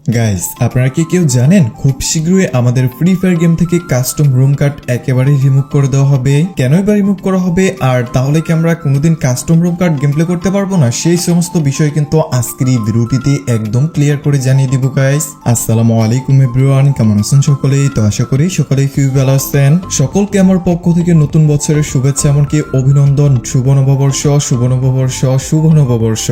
Guys, আপনারা কি কেউ জানেন খুব শীঘ্রই আমাদের ফ্রি ফায়ার গেম থেকে কাস্টম রুম কার্ড একেবারে রিমুভ করে দেওয়া হবে। কেনই বা রিমুভ করা হবে, আর তাহলে কি আমরা কোনোদিন custom room card game play করতে পারবো না, সেই সমস্ত বিষয় কিন্তু আজকের এই ভিডিওটিতে একদম ক্লিয়ার করে জানিয়ে দিব গাইস। আসসালামু আলাইকুম এভরিওয়ান, কেমন আছেন সকলেই? তো আশা করি সকলেই খুবই ভালো আছেন। সকলকে আমার পক্ষ থেকে নতুন বছরের শুভেচ্ছা, এমনকি অভিনন্দন। শুভ নববর্ষ, শুভ নববর্ষ, শুভ নববর্ষ।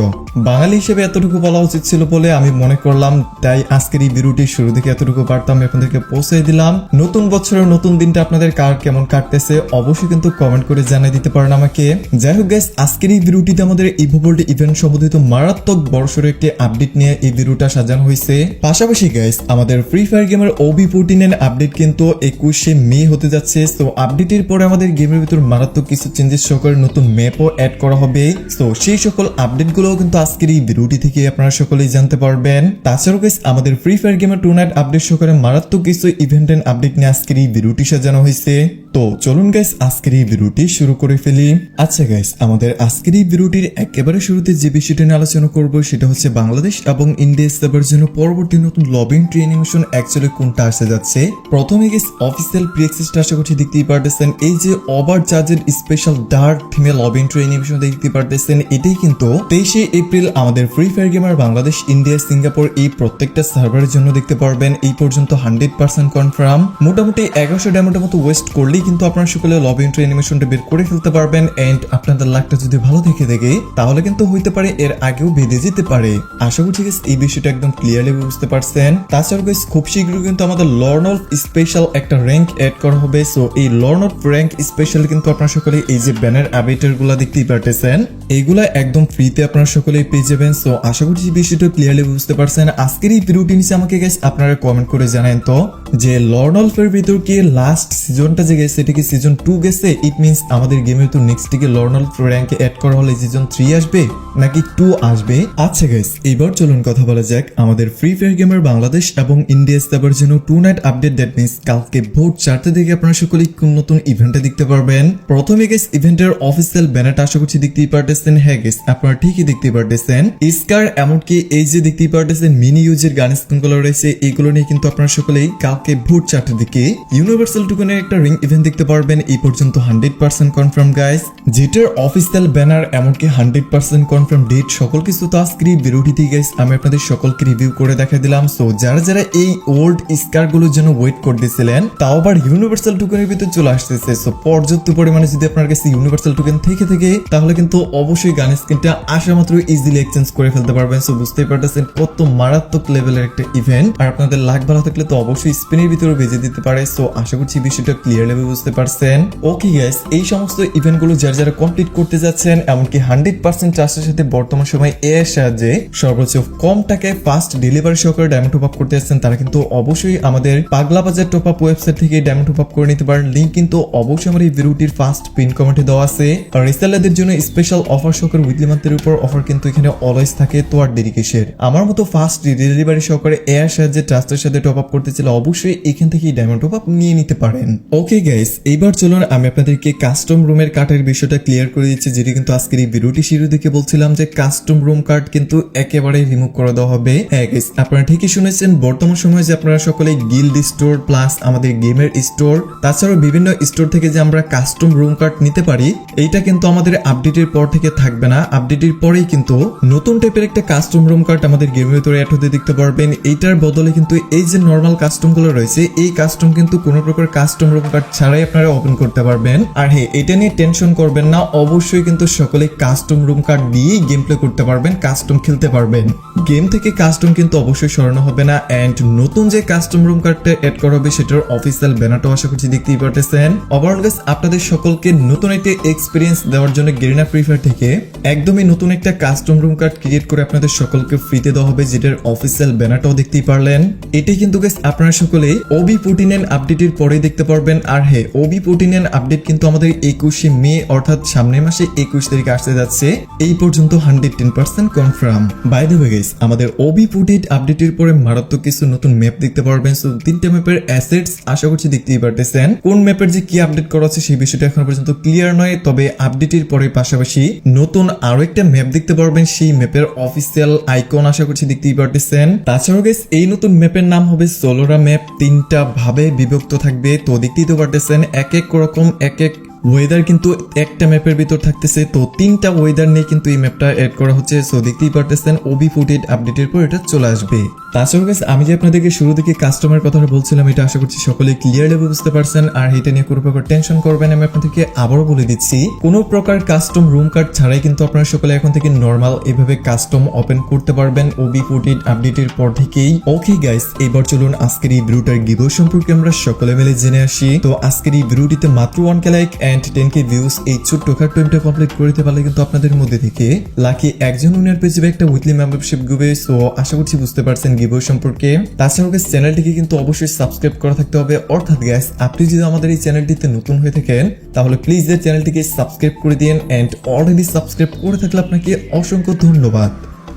বাঙালি হিসেবে এতটুকু বলা উচিত ছিল বলে আমি মনে করলাম, তাই আজকের এই ভিডিওটি শুরু থেকে এতটুকু বার্তা আমি আপনাদেরকে পৌঁছে দিলাম। নতুন বছরের নতুন দিনটা আপনাদের কার কেমন কাটতেছে অবশ্যই কিন্তু কমেন্ট করে জানিয়ে দিতে পারেন আমাকে। যাই হোক গাইস, আজকের এই ভিডিওটিতে আমাদের ইভো ভোল্ট ইভেন্ট সম্বন্ধিত মারাত্মক বড়সড় একটি আপডেট নিয়ে এই ভিডিওটা সাজানো হয়েছে। পাশাপাশি গাইস, আমাদের ফ্রি ফায়ার গেমের OB49 আপডেট কিন্তু 21শে মে হতে যাচ্ছে। তো আপডেটের পরে আমাদের গেমের ভিতর মারাত্মক কিছু চেঞ্জেস সহকারে নতুন ম্যাপও অ্যাড করা হবে। তো সেই সকল আপডেটগুলোও কিন্তু আজকের এই ভিডিওটি থেকে আপনারা সকলেই জানতে পারবেন। তাছাড়াও গাইস, আমাদের ফ্রি ফায়ার গেমের টুনাইট আপডেট সহকারে মারাত্মক কিছু ইভেন্ট এন্ড আপডেট নিয়ে আজকের এই ভিডিওটি সাজানো হয়েছে। তো চলুন গাইস, আজকের এই ভিডিওটি শুরু করে ফেলি। আচ্ছা গাইস, আমাদের আজকের এই ভিডিওটির একেবারে শুরুতে যে বিষয়টি নিয়ে আলোচনা করব সেটা হচ্ছে বাংলাদেশ এবং ইন্ডিয়া সার্ভার জন্য পরবর্তী নতুন লবিং ট্রি অ্যানিমেশন অ্যাকচুয়ালি কোনটা আসতে যাচ্ছে। প্রথমে গাইস, অফিসিয়াল প্রি অ্যাক্সেসটা আশা করছি দেখতেই পারতেছেন। এই যে ওভার চার্জের special dark female lobbying tree animation দেখতে পারতেছেন, এটাই কিন্তু 23শে এপ্রিল আমাদের free fire gamer Bangladesh, India, Singapore এই প্রত্যেকটা সার্ভারের জন্য দেখতে পারবেন। এই পর্যন্ত 100% কনফার্ম। মোটামুটি 1100 ডায়মন্ডের মতো ওয়েস্ট করলেই কিন্তু আপনারা সকলে লবিং ট্রি অ্যানিমেশনটা বের করে ফেলতে পারবেন। এন্ড আপনাদের লাকটা যদি ভালো দেখে থাকে তাহলে কিন্তু হইতে পারে এর আগেও বেঁধে যেতে পারে। আশা করছি এই বিষয়টা একদম ক্লিয়ারলি বুঝতে পারছেন। তাছাড়া গাইস, খুব শীঘ্রই কিন্তু আমাদের লর্নল স্পেশাল একটা র্যাঙ্ক অ্যাড করা হবে। সো এই লর্নল র্যাঙ্ক স্পেশাল কিন্তু আপনারা সকলে এই যে ব্যানার আপডেটের গুলা দেখতেই পারতেছেন, এইগুলা একদম ফ্রিতে আপনারা সকলেই পেয়ে যাবেন। সো আশা করছি বিষয়টা ক্লিয়ারলি বুঝতে পারছেন। আজকের এই ভিডিওটি নিচে আমাকে গাইস আপনারা কমেন্ট করে জানান তো যে লর্নলফের ভিতর কি লাস্ট সিজনটা যে গেছে এটা কি সিজন 2 গেছে? ইট মিনস আমাদের গেমের তো নেক্সট দিকে লর্নল র্যাঙ্কে অ্যাড করা হলে সিজন 3 আসবে নাকি 2 আসবে? আচ্ছা গাইস, এবার চলুন কথা বলা যাক আমাদের ফ্রি ফায়ার গেমার বাংলাদেশ এবং ইন্ডিয়া সার্ভার জন্য tonight update. That means কালকে ভোর 4টা থেকে আপনারা সকলেই কোন নতুন ইভেন্টে দেখতে পারবেন। প্রথমে গাইস, ইভেন্টের অফিসিয়াল ব্যানারটা আশা করছি দেখতেই পারতেছেন। হ্যাঁ গাইস, আপনারা ঠিকই দেখতে পারতেছেন। স্কার এমনকি এই যে দেখতেই পারতেছেন মিনি ইউজের গান স্কিনগুলো রয়েছে, এইগুলো নিয়ে কিন্তু আপনারা সকলেই কালকে ভোর 4টার দিকে ইউনিভার্সাল টোকেনের একটা রিং ইভেন্ট দেখতে পারবেন। এই পর্যন্ত 100% কনফার্ম গাইস। যেটার অফিসিয়াল ব্যানার এমনকি 100% কনফার্ম ডেট সকল কিছু তো আজকের এই ভিডিওটিতে গাইস আমি আপনাদের সকলকে রিভিউ করে দেখা দিলাম। সো যারা যারা এই ওল্ড স্কার গুলোর জন্য ওয়েট করতেছিলেন, তাও আবার ইউনিভার্সাল টোকেনের ভিতরে চলে আসতেছে। সো পর্যাপ্ত পরিমাণে যদি আপনার কাছে ইউনিভার্সাল টোকেন থেকে থাকে তাহলে কিন্তু অবশ্যই গান স্কিনটা আসা মাত্র ইজিলি এক্সচেঞ্জ করে ফেলতে পারবেন। সো বুঝতেই পারতেছেন কত মারাত্মক লেভেলের একটা ইভেন্ট। আর আপনাদের লাক ভালো থাকলে তো অবশ্যই স্পিনের ভিতরে বেজে দিতে পারে। সো আশা করছি বিষয়টা ক্লিয়ারলি বুঝতে পারছেন। ওকে গাইস, এই সমস্ত ইভেন্ট গুলো যারা যারা কমপ্লিট করতে যাচ্ছেন, এমনকি 100% ট্রাস্টের সাথে বর্তমান সময় এর সাহায্যে সর্বোচ্চ কম টাকায় ফাস্ট ডেলিভারি সহকারে ডায়মন্ড টপ আপ করতে যাচ্ছেন, তারা কিন্তু অবশ্যই আমাদের পাগলা বাজার টপ আপ ওয়েবসাইট থেকে ডায়মন্ড টপ আপ করে নিতে পারেন। লিংক কিন্তু অবশ্যই আমার এই ভিডিওটির ফার্স্ট পিন কমেন্টে দেওয়া আছে। আর রিসেলারদের জন্য স্পেশাল অফার সহকারে উইকলি মান্থের উপর অফার কিন্তু এখানে অলওয়েজ থাকে। তো আর ডেডিকেশন আমার মতো ফাস্ট ডেলিভারি সহকারে এর সাহায্যে ট্রাস্টের সাথে টপ আপ করতে চাইলে অবশ্যই এখান থেকে ডায়মন্ড টপ আপ নিয়ে নিতে পারেন। ওকে গাইস, এইবার চলুন আমি আপনাদেরকে কাস্টম রুমের কার্ডের বিষয়টা ক্লিয়ার করে দিচ্ছি, যেটি কিন্তু আজকের এই ভিডিওটি শুরু থেকে বলছিলাম যে কাস্টম রুম কার্ড কিন্তু একেবারে রিমুভ করে দেওয়া হবে। হ্যাঁ গাইস, আপনারা ঠিকই শুনেছেন। বর্তমান সময়ে যে আপনারা সকলে গিল্ড স্টোর প্লাস আমাদের গেমের স্টোর, তাছাড়াও বিভিন্ন স্টোর থেকে যে আমরা কাস্টম রুম কার্ড নিতে পারি, এইটা কিন্তু আমাদের আপডেটের পর থেকে থাকবে না। আপডেটের পরেই কিন্তু নতুন টাইপের একটা কাস্টম রুম কার্ড আমাদের গেমের ভিতরে অ্যাড হতে দেখতে পারবেন। এইটার বদলে কিন্তু এই যে নর্মাল কাস্টম গুলো রয়েছে, এই কাস্টম কিন্তু কোনো প্রকার কাস্টম রুম কার্ড ছাড়াই আপনারা ওপেন করতে পারবেন। আর হ্যাঁ, এটা নিয়ে টেনশন করবেন না, অবশ্যই কিন্তু সকলে কাস্টম রুম কার্ড দিয়েই গেম প্লে করতে পারবেন, কাস্টম খেলতে পারবেন। গেম থেকে কাস্টম কিন্তু অবশ্যই সরানো হবে না। এন্ড নতুন যে কাস্টম রুম কার্ডটা অ্যাড করা হবে সেটার অফিসিয়াল ব্যানারটাও আশা করছি দেখতেই পারতেছেন। ওভারঅল গাইস, আপনাদের সকলকে নতুন একটা এক্সপিরিয়েন্স দেওয়ার জন্য গেরিনা ফ্রি ফায়ার থেকে একদমই নতুন একটা কাস্টম রুম কার্ড ক্রিয়েট করে আপনাদের সকলকে ফ্রিতে দেওয়া হবে, যেটার অফিসিয়াল ব্যানারটাও দেখতেই পারলেন। এটাই কিন্তু গাইস আপনারা সকলে OB49 আপডেটের পরে দেখতে পারবেন। আর হ্যাঁ, OB14 আপডেট কিন্তু আমাদের 21শে মে অর্থাৎ সামনের মাসে 21 তারিখে আসতে যাচ্ছে। এই পর্যন্ত 110% confirm. By the way guys, আমাদের OB14 আপডেটের পরে মারাত্মক কিছু নতুন ম্যাপ দেখতে পারবেন। সো 3টা ম্যাপের অ্যাসেটস আশা করছি দেখতেই পারতেছেন। কোন ম্যাপের যে কি আপডেট করা হচ্ছে সেই বিষয়টা এখন পর্যন্ত ক্লিয়ার নয়, তবে আপডেটের পরে পাশাপাশি নতুন আরো একটা ম্যাপ দেখতে পারবেন। সেই ম্যাপের অফিসিয়াল আইকন আশা করছি দেখতেই পারতেছেন। তাছাড়াও গাইস, এই নতুন ম্যাপের নাম হবে সোলোরা ম্যাপ। 3টা ভাবে বিভক্ত থাকবে, তো দেখতেই তো পারতেছেন এক এক রকম এক এক ওয়েদার কিন্তু একটা ম্যাপের ভিতর থাকতেছে। তো 3টা ওয়েদার নিয়ে কিন্তু এই ম্যাপটা এড করা হচ্ছে। সো দেখতেই পারতেছেন OB14 আপডেটের পর এটা চলে আসবে। তাছাড়াও গাইস, আমি যে আপনাদেরকে শুরু থেকে কাস্টমার কথাটা বলছিলাম, এটা আশা করছি সকলে ক্লিয়ারলি বুঝতে পারছেন। আর এটা নিয়ে কোনো প্রকার টেনশন করবেন আমি আপনাদেরকে আবারও বলে দিচ্ছি, কোনো প্রকার কাস্টম রুম কার্ড ছাড়াই কিন্তু আপনারা সকলে এখন থেকে নর্মাল এভাবে কাস্টম ওপেন করতে পারবেন OB14 আপডেটের পর থেকেই। ওকে গাইস, এবার চলুন আজকের এই ভিডিওটার গিভও সম্পর্কে আমরা সকলে মিলে জেনে আসি। তো আজকের এই ভিডিওটিতে মাত্র 1K like and 10K views এই ছোট্ট টাইমটা কমপ্লিট করতে পারলে কিন্তু আপনাদের মধ্যে থেকে লাকি একজন উইনার পেয়ে যাবে একটা উইকলি মেম্বারশিপ গিভে। সো আশা করছি বুঝতে পারছেন গিভও সম্পর্কে। তাছাড়াও গাইস, চ্যানেলটিকে কিন্তু অবশ্যই সাবস্ক্রাইব করা থাকতে হবে। অর্থাৎ গাইস, আপনি যদি আমাদের এই চ্যানেলটিতে নতুন হয়ে থাকেন তাহলে প্লিজ এই চ্যানেলটিকে সাবস্ক্রাইব করে দিন, এন্ড অলরেডি সাবস্ক্রাইব করে থাকলে আপনাকে অসংখ্য ধন্যবাদ।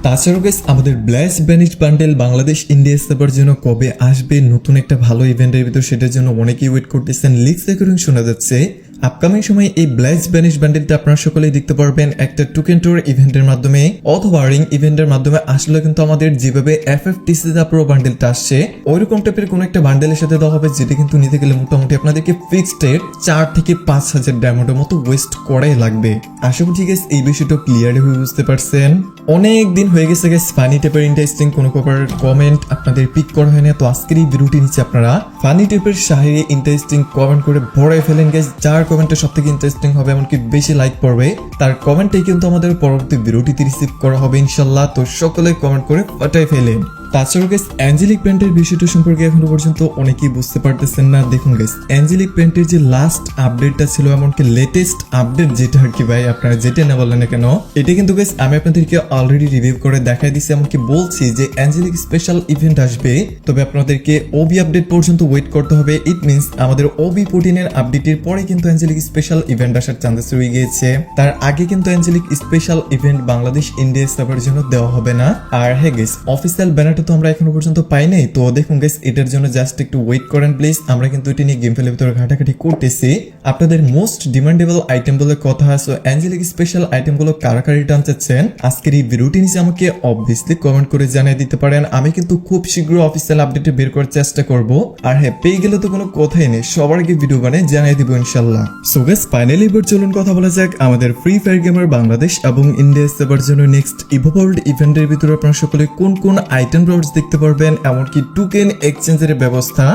তাছাড়াও গাইস, আমাদের blast banish bundle Bangladesh India server জন্য কবে আসবে নতুন একটা ভালো ইভেন্টের ভিতর, সেটার জন্য অনেকেই ওয়েট করতেছেন। লিক সেকুরিং শোনা যাচ্ছে আপকামিং সময় এই ব্লাস্ট ব্যানিশ বান্ডেলটা আপনারা সকলেই দেখতে পারবেন একটা টোকেন টোর ইভেন্টের মাধ্যমে অথবা রিং ইভেন্টের মাধ্যমে। আসলে কিন্তু আমাদের যেভাবে FFTC প্রো বান্ডেলটা আসছে ওইরকম টাইপের কোন একটা বান্ডেলের সাথে দেওয়া হবে, যেটা কিন্তু নিতে গেলে মোটামুটি আপনাদেরকে ফিক্সড রেট 4 থেকে 5,000 ডায়মন্ডের মতো ওয়েস্ট করাই লাগবে। আশা করছি গাইস এই বিষয়টা ক্লিয়ারলি বুঝতে পারছেন। অনেক দিন হয়ে গেছে গাইস ফানি টাইপের ইন্টারেস্টিং কোনো প্রকার কমেন্ট আপনাদের পিক করা হয় না। তো আজকের এই ভিডিওটি নিচে আপনারা ফানি টাইপের শাহরি ইন্টারেস্টিং কমেন্ট করে ভরে ফেলেন গাইস। যার কমেন্টটা সবথেকে ইন্টারেস্টিং হবে, এমনকি বেশি লাইক পড়বে, তার কমেন্টটাই কিন্তু আমাদের পরবর্তী ভিডিওটিতে রিসিভ করা হবে ইনশাল্লাহ। তো সকলে কমেন্ট করে ফাটাই ফেলেন। তাছাড়াও গাইস, অ্যাঞ্জেলিক পেন্টের বিষয়টা সম্পর্কে এখনো পর্যন্ত অনেকেই বুঝতে পারতেছেন না। দেখুন গাইস, অ্যাঞ্জেলিক পেন্টের যে লাস্ট আপডেটটা ছিল, এমনকি লেটেস্ট আপডেট যেটা আর কি ভাই আপনারা যেটা না বললেন না কেন, এটা কিন্তু গাইস আমি আপনাদেরকে অলরেডি রিভিউ করে দেখাই দিছি। এমনকি বলছি যে অ্যাঞ্জেলিক স্পেশাল ইভেন্ট আসবে, তবে আপনাদেরকে OB আপডেট পর্যন্ত ওয়েট করতে হবে। ইট মিনস আমাদের OB14 এর আপডেটের পরে কিন্তু অ্যাঞ্জেলিক স্পেশাল ইভেন্ট আসার চান্সেস রয়ে গিয়েছে। তার আগে কিন্তু angelic special event Bangladesh India সার্ভারের জন্য দেওয়া হবে না। আর হ্যাঁ গাইস, অফিসিয়াল ব্যানারটা তো আমরা এখনো পর্যন্ত পাই নাই। তো দেখুন গাইস, এটার জন্য জাস্ট একটু ওয়েট করেন প্লিজ। আমরা কিন্তু এটা নিয়ে গেম প্লের ভিতরে ঘাটাঘাটি করতেছি। আপনাদের মোস্ট ডিমান্ডেবল আইটেম বলে কথা। সো অ্যাঞ্জেলিক স্পেশাল আইটেম গুলো কারা কারা রিটার্ন চাচ্ছেন আজকের এই ভিডিওটি নিচে আমাকে অবভিয়াসলি কমেন্ট করে জানিয়ে দিতে পারেন। আমি কিন্তু খুব শীঘ্র অফিসিয়াল আপডেটে বের করার চেষ্টা করব। আর হ্যাঁ, পেয়ে গেলে তো কোনো কথাই নেই, সবার আগে ভিডিও বানিয়ে জানিয়ে দিব ইনশাল্লাহ। সো গাইস, ফাইনালি এবার চলুন কথা বলা যাক আমাদের ফ্রি ফায়ার গেমার বাংলাদেশ এবং ইন্ডিয়া সার্ভার জন্য নেক্সট ইভোভল্ড ইভেন্টের ভিতরে আপনারা সকলে কোন কোন আইটেম ব্রডস দেখতে পারবেন, এমনকি টোকেন এক্সচেঞ্জের ব্যবস্থা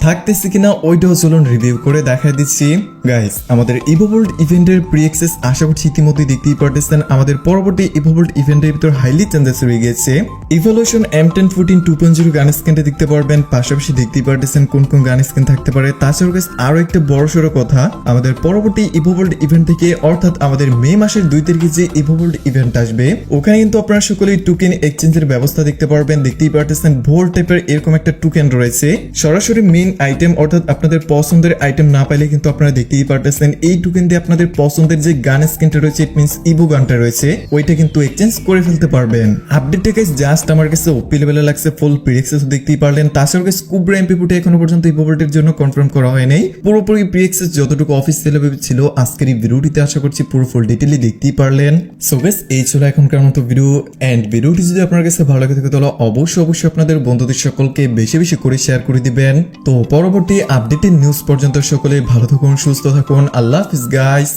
থাকতেছে কিনা ওইটাও চলুন রিভিউ করে দেখাই দিচ্ছি। গাইস, আমাদের ইভোভল্ড ইভেন্টের প্রি অ্যাক্সেস আশা করছি ইতিমধ্যে দেখতেই পারতেছেন। আমাদের পরবর্তী ইভোভল্ড ইভেন্টের ভিতর হাইলি চেঞ্জেস রয়ে গেছে। ইভোলিউশন M1014 2.0 গান স্কিনটা দেখতে পারবেন, পাশাপাশি দেখতেই পারতেছেন কোন কোন গান স্কিন থাকতে পারে। তাছাড়াও গাইস, আরো একটা বড়সড় কথা, আমাদের পরবর্তী ইভোভল্ড ইভেন্ট থেকে অর্থাৎ আমাদের মে মাসের 2 তারিখে যে ইভোভল্ড ইভেন্ট আসবে, ওখানে কিন্তু আপনারা সকলেই টোকেন এক্সচেঞ্জের ব্যবস্থা দেখতে পারবেন। দেখতেই পারতেছেন ভোল্ট টাইপের এরকম একটা টোকেন রয়েছে। সরাসরি মেইন আইটেম অর্থাৎ আপনাদের পছন্দের আইটেম না পাইলে কিন্তু আপনারা দেখতেই পারতেছেন এই টোকেন দিয়ে আপনাদের পছন্দের যে গান স্কিনটা রয়েছে, ইট মিন্স ইভো গানটা রয়েছে, ওইটা কিন্তু এক্সচেঞ্জ করে ফেলতে পারবেন। আপডেটটা গাইস জাস্ট আমার কাছে ওপি লেভেলে লাগছে, ফুল প্রি-অ্যাক্সেস দেখতেই পারলেন। তাছাড়াও গাইস, কুবরা এমপি এখনো পর্যন্ত ইভোভল্টের জন্য কনফার্ম করা হয় নাই। পুরোপুরি প্রি-অ্যাক্সেস যতটুকু অফিসিয়াল ভাবে ছিল আজকের এই ভিডিওটিতে আশা করছি পুরো ফুল ডিটেইলি দেখতেই পারলেন। সো গাইস, এই ছিল এখনকার মতো ভিডিও। এন্ড ভিডিওটি যদি আপনার কাছে ভালো লাগে থাকে তাহলে অবশ্যই আপনাদের বন্ধুদের সকলকে বেশি বেশি করে শেয়ার করে দিবেন। তো পরবর্তী আপডেটের নিউজ পর্যন্ত সকলে ভালো থাকুন, সুস্থ থাকুন। আল্লাহ হাফিজ গাইস।